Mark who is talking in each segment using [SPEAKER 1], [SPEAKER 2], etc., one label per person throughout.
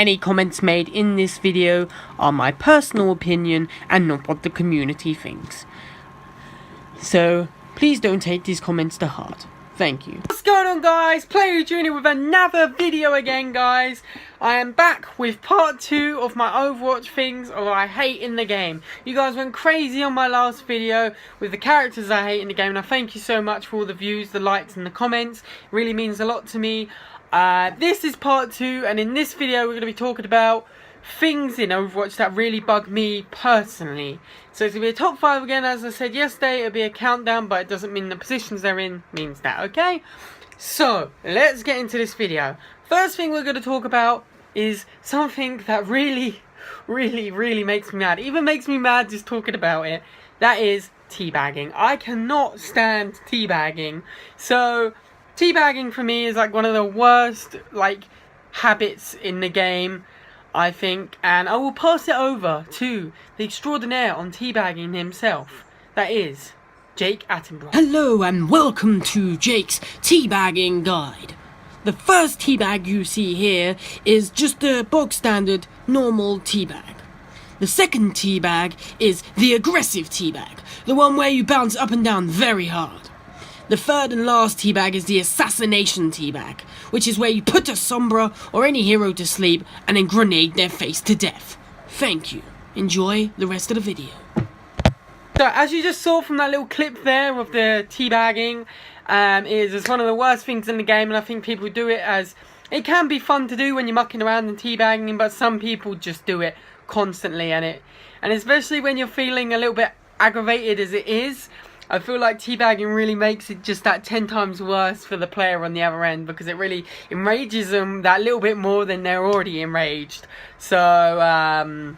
[SPEAKER 1] Any comments made in this video are my personal opinion and not what the community thinks. So, please don't take these comments to heart. Thank you. What's going on, guys? Player Junior with another video again, guys. I am back with part 2 of my Overwatch things I hate in the game. You guys went crazy on my last video with the characters I hate in the game, and I thank you so much for all the views, the likes and the comments. It really means a lot to me. This is part 2, and in this video we're going to be talking about things in Overwatch that really bug me personally. So it's going to be a top 5 again, as I said yesterday. It'll be a countdown, but it doesn't mean the positions they're in means that, okay? So, let's get into this video. First thing we're going to talk about is something that really makes me mad. It even makes me mad just talking about it. That is teabagging. I cannot stand teabagging. So, teabagging for me is like one of the worst habits in the game, I think, and I will pass it over to the extraordinaire on teabagging himself. That is Jake Attenborough.
[SPEAKER 2] Hello and welcome to Jake's Teabagging Guide. The first teabag you see here is just a bog standard normal teabag. The second teabag is the aggressive teabag, the one where you bounce up and down very hard. The third and last teabag is the assassination teabag, which is where you put a Sombra or any hero to sleep and then grenade their face to death. Thank you. Enjoy the rest of the video.
[SPEAKER 1] So, as you just saw from that little clip there of the teabagging, it's one of the worst things in the game, and I think people do it as... It can be fun to do when you're mucking around and teabagging, but some people just do it constantly, and especially when you're feeling a little bit aggravated as it is, I feel like teabagging really makes it just that 10 times worse for the player on the other end, because it really enrages them that little bit more than they're already enraged. So,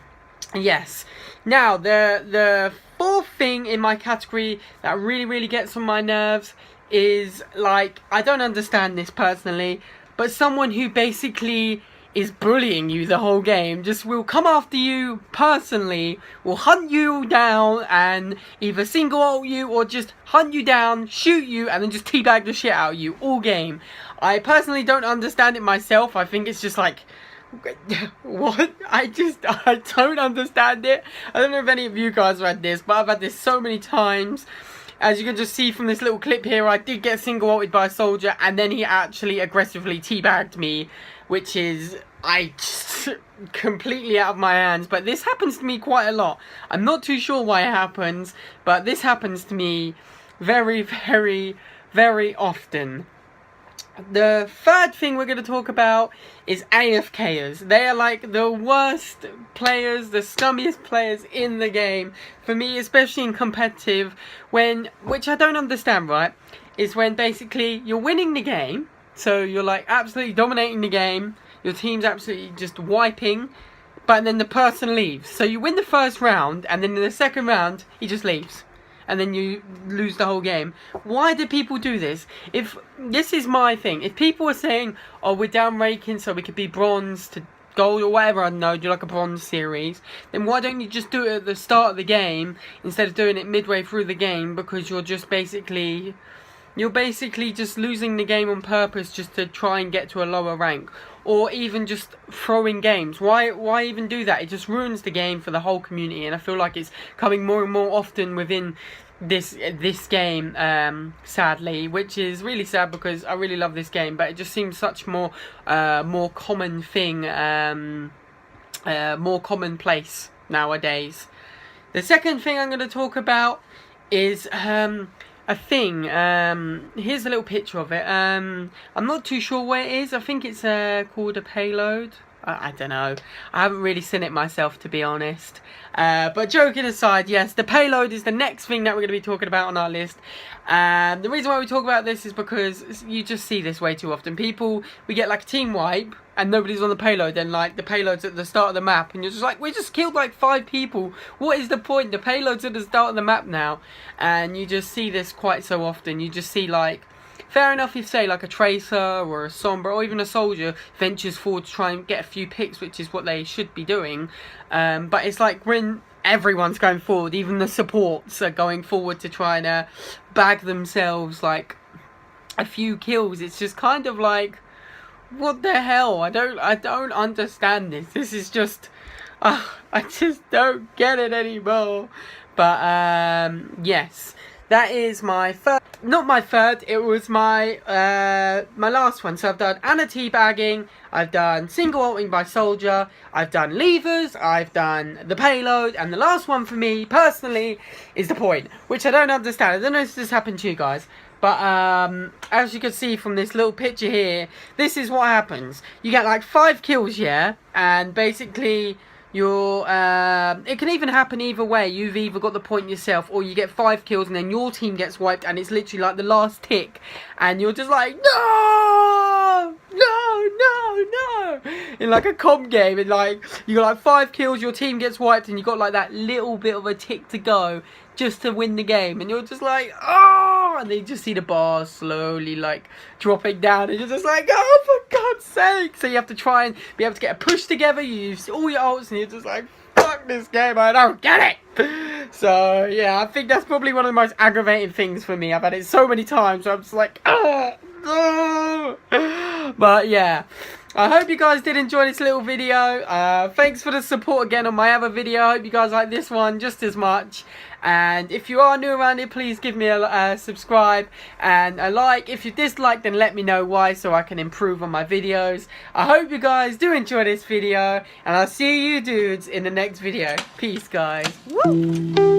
[SPEAKER 1] yes. Now, the fourth thing in my category that really gets on my nerves is, I don't understand this personally, but someone who basically is bullying you the whole game, just will come after you personally, will hunt you down and either single ult you or just hunt you down, shoot you, and then just teabag the shit out of you all game. I personally don't understand it myself. I think it's just what? I don't understand it. I don't know if any of you guys have had this, but I've had this so many times. As you can just see from this little clip here, I did get single ulted by a soldier, and then he actually aggressively teabagged me, which is, just completely out of my hands. But this happens to me quite a lot. I'm not too sure why it happens, but this happens to me very often. The third thing we're going to talk about is AFKers. They are the worst players, the scummiest players in the game. For me, especially in competitive, which I don't understand, right? Is when basically you're winning the game, so you're absolutely dominating the game, your team's absolutely just wiping, but then the person leaves. So you win the first round, and then in the second round, he just leaves. And then you lose the whole game. Why do people do this? This is my thing. If people are saying, oh, we're down ranking so we could be bronze to gold or whatever, I don't know, do a bronze series, then why don't you just do it at the start of the game instead of doing it midway through the game? Because you're basically just losing the game on purpose just to try and get to a lower rank. Or even just throwing games. Why even do that? It just ruins the game for the whole community, and I feel like it's coming more and more often within this game, sadly, which is really sad because I really love this game, but it just seems such more common thing, more commonplace nowadays. The second thing I'm going to talk about is a thing. Here's a little picture of it. I'm not too sure where it is. I think it's called a payload. I don't know. I haven't really seen it myself, to be honest. But joking aside, yes, the payload is the next thing that we're going to be talking about on our list. The reason why we talk about this is because you just see this way too often. We get a team wipe and nobody's on the payload, and the payload's at the start of the map, and you're just we just killed 5 people. What is the point? The payload's at the start of the map now. And you just see this quite so often. You just see fair enough if, say, a Tracer or a Sombra or even a Soldier ventures forward to try and get a few picks, which is what they should be doing. But it's when everyone's going forward, even the supports are going forward to try and bag themselves a few kills. It's just kind of what the hell? I don't understand this. This is just, I just don't get it anymore. But yes, that is my first. Not my third. It was my my last one. So I've done Anna teabagging. I've done single ulting by soldier. I've done levers. I've done the payload, and the last one for me personally is the point, which I don't understand. I don't know if this happened to you guys. But as you can see from this little picture here, this is what happens. You get like 5 kills, yeah, and basically you're it can even happen either way. You've either got the point yourself, or you get 5 kills and then your team gets wiped, and it's literally like the last tick, and you're just like, no, no, no, no. In like a comp game, and like you got like 5 kills, your team gets wiped, and you got like that little bit of a tick to go just to win the game, and you're just like, oh, and then you just see the bars slowly like dropping down, and you're just like, oh, for God's sake. So you have to try and be able to get a push together. You use all your ults, and you're just like, fuck this game, I don't get it. So yeah, I think that's probably one of the most aggravating things for me. I've had it so many times, so I'm just like, oh. But yeah, I hope you guys did enjoy this little video. Thanks for the support again on my other video. I hope you guys like this one just as much. And if you are new around here, please give me a subscribe and a like. If you dislike, then let me know why, so I can improve on my videos. I hope you guys do enjoy this video, and I'll see you dudes in the next video. Peace, guys. Woo!